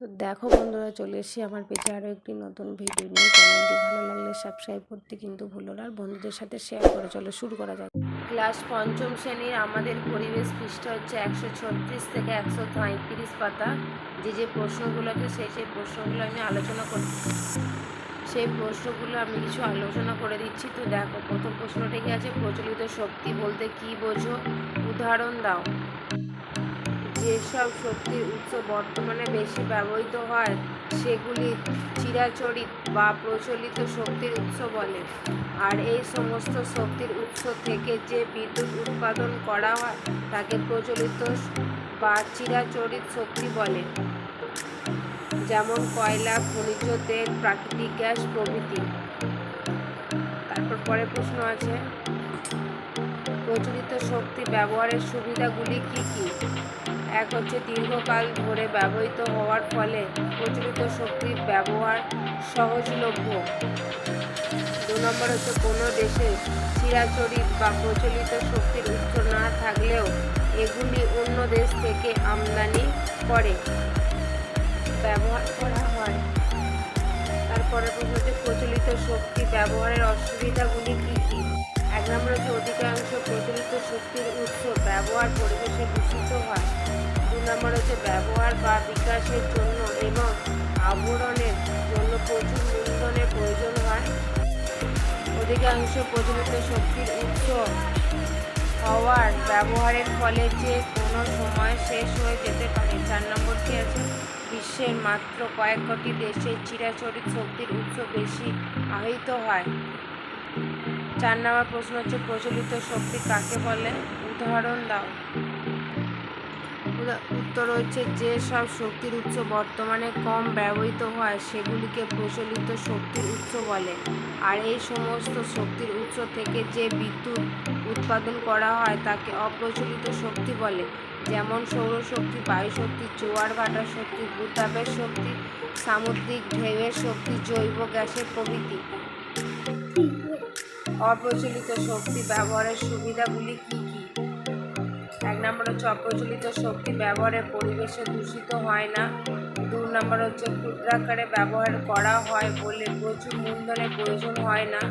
তো দেখো বন্ধুরা, চলে এসেছি আমার পেজে আরও একটি নতুন ভিডিও নিয়ে। চ্যানেলটি ভালো লাগলে সাবস্ক্রাইব করতে কিন্তু ভুলো না, আর বন্ধুদের সাথে শেয়ার করে। চলো শুরু করা যাক। ক্লাস পঞ্চম শ্রেণীর আমাদের পরিবেশ পৃষ্ঠা হচ্ছে 136 থেকে 133 পাতা। যে প্রশ্নগুলো আছে সেই প্রশ্নগুলো আমি আলোচনা করছি। সেই প্রশ্নগুলো আমি কিছু আলোচনা করে দিচ্ছি। তো দেখো, প্রথম প্রশ্নটি আছে, প্রচলিত শক্তি বলতে কি বোঝো? উদাহরণ দাও। যেসব শক্তির উৎস বর্তমানে বেশি ব্যবহৃত হয় সেগুলি চিরাচরিত বা প্রচলিত শক্তির উৎস বলে। আর এই সমস্ত শক্তির উৎস থেকে যে বিদ্যুৎ উৎপাদন করা হয় তাকে প্রচলিত বা চিরাচরিত শক্তি বলে, যেমন কয়লা, খনিজ তেল, প্রাকৃতিক গ্যাস প্রভৃতি। তারপর পরের প্রশ্ন আছে, প্রচলিত শক্তি ব্যবহারের সুবিধাগুলি কি কি? এক হচ্ছে দীর্ঘকাল ধরে ব্যবহৃত হওয়ার ফলে প্রচলিত শক্তির ব্যবহার সহজলভ্য। 2 নম্বর হচ্ছে কোনো দেশে চিরাচরিত বা প্রচলিত শক্তির উৎস না থাকলেও এগুলি অন্য দেশ থেকে আমদানি করে ব্যবহার করা হয়। তারপরে প্রশ্ন হচ্ছে, প্রচলিত শক্তি ব্যবহারের অসুবিধাগুলি কি কি? 1 নম্বর হচ্ছে অধিকাংশ প্রচলিত শক্তির উৎস ব্যবহার পরিবেশে দূষিত হয়। 2 নম্বর হচ্ছে ব্যবহার বা বিকাশের জন্য এবং আবরণের জন্য প্রচুর মূলধনের প্রয়োজন হয়। অধিকাংশ প্রচলিত শক্তির উৎস হওয়ার ব্যবহারের ফলে যে কোনো সময় শেষ হয়ে যেতে পারে। 4 নম্বরটি আছে, বিশ্বের মাত্র কয়েক কোটি দেশে চিরাচরিত শক্তির উৎস বেশি আহিত হয়। 4 নম্বর প্রশ্ন হচ্ছে, প্রচলিত শক্তি কাকে বলে? উদাহরণ দাও। উত্তর হচ্ছে, যে সব শক্তির উৎস বর্তমানে কম ব্যবহৃত হয় সেগুলিকে প্রচলিত শক্তির উৎস বলে। আর এই সমস্ত শক্তির উৎস থেকে যে বিদ্যুৎ উৎপাদন করা হয় তাকে অপ্রচলিত শক্তি বলে, যেমন সৌরশক্তি, বায়ুশক্তি, জোয়ার ভাটার শক্তি, ভূতাপের শক্তি, সামুদ্রিক ঢেউয়ের শক্তি, জৈব গ্যাসের প্রভৃতি। অপ্রচলিত শক্তি ব্যবহারের সুবিধাগুলি কি কি? 1 নম্বর হচ্ছে অপ্রচলিত শক্তি ব্যবহারে পরিবেশে দূষিত হয় না। 2 নম্বর হচ্ছে ক্ষুদ্রাকারে ব্যবহার করা হয় বলে প্রচুর মূলধনের প্রয়োজন হয় না।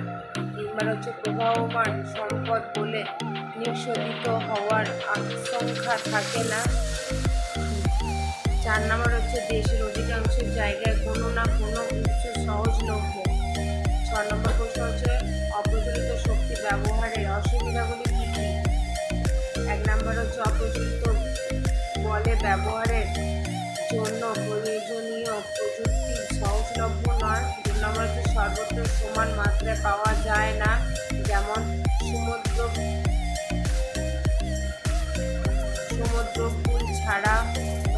3 নম্বর হচ্ছে প্রবাহমান সম্পদ বলে নিঃশোধিত হওয়ার আশঙ্কা থাকে না। 4 নম্বর হচ্ছে দেশের অধিকাংশ জায়গায় কোনো না কোনো উৎস সহজলভ্য। 6 নম্বর প্রশ্ন হচ্ছে, অপ্রচলিত শক্তি ব্যবহারের অসুবিধাগুলি কি কি? 1 নম্বর হচ্ছে অপ্রচলিত বলে ব্যবহারের জন্য প্রয়োজনীয় প্রযুক্তি সহজলভ্য নয়। 2 নম্বর হচ্ছে সর্বত্র সমান মাত্রায় পাওয়া যায় না, যেমন সমুদ্রকুল ছাড়া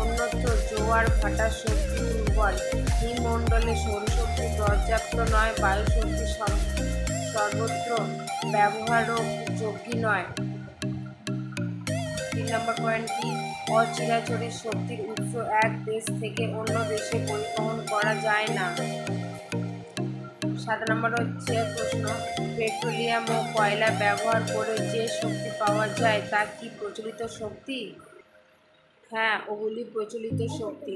অন্যত্র জোয়ার ভাটার শক্তি দুর্বল। হিমমণ্ডলে সৌরশক্তি পর্যাপ্ত নয়। বায়ুশক্তি সর্বত্র ব্যবহারযোগ্য নয়। 3 নম্বর পয়েন্ট কি? অচিরাচরিত শক্তির উৎস এক দেশ থেকে অন্য দেশে পরিবহন করা যায় না। 7 নম্বর হচ্ছে প্রশ্ন, পেট্রোলিয়াম ও কয়লা ব্যবহার করে যে শক্তি পাওয়া যায় তা কি প্রচলিত শক্তি? হ্যাঁ, ওগুলি প্রচলিত শক্তি।